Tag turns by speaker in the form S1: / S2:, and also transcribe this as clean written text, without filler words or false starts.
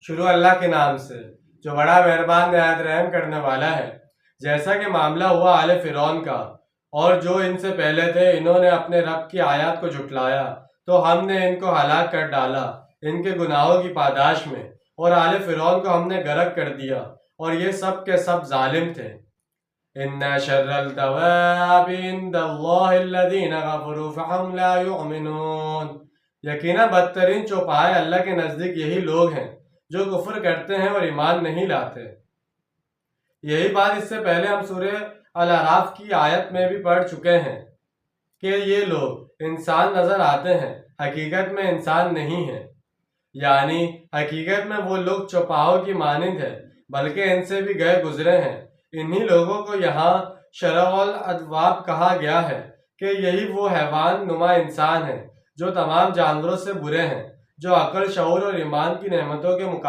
S1: شروع اللہ کے نام سے جو بڑا مہربان نہایت رحم کرنے والا ہے۔ جیسا کہ معاملہ ہوا آل فرعون کا، اور جو ان سے پہلے تھے، انہوں نے اپنے رب کی آیات کو جھٹلایا تو ہم نے ان کو ہلاک کر ڈالا ان کے گناہوں کی پاداش میں، اور آل فرعون کو ہم نے غرق کر دیا، اور یہ سب کے سب ظالم تھے۔ إِنَّ شَرَّ الدَّوَابِ عِندَ اللَّهِ الَّذِينَ كَفَرُوا فَهُمْ لَا يُؤْمِنُونَ۔ یقیناً بدترین چوپائے اللہ کے نزدیک یہی لوگ ہیں جو کفر کرتے ہیں اور ایمان نہیں لاتے۔ یہی بات اس سے پہلے ہم سورہ الاعراف کی آیت میں بھی پڑھ چکے ہیں کہ یہ لوگ انسان نظر آتے ہیں، حقیقت میں انسان نہیں ہیں، یعنی حقیقت میں وہ لوگ چوپاؤں کی مانند ہیں، بلکہ ان سے بھی گئے گزرے ہیں۔ انہی لوگوں کو یہاں شرع الادواب کہا گیا ہے کہ یہی وہ حیوان نما انسان ہیں جو تمام جانوروں سے برے ہیں، جو عقل، شعور اور ایمان کی نعمتوں کے مقابلے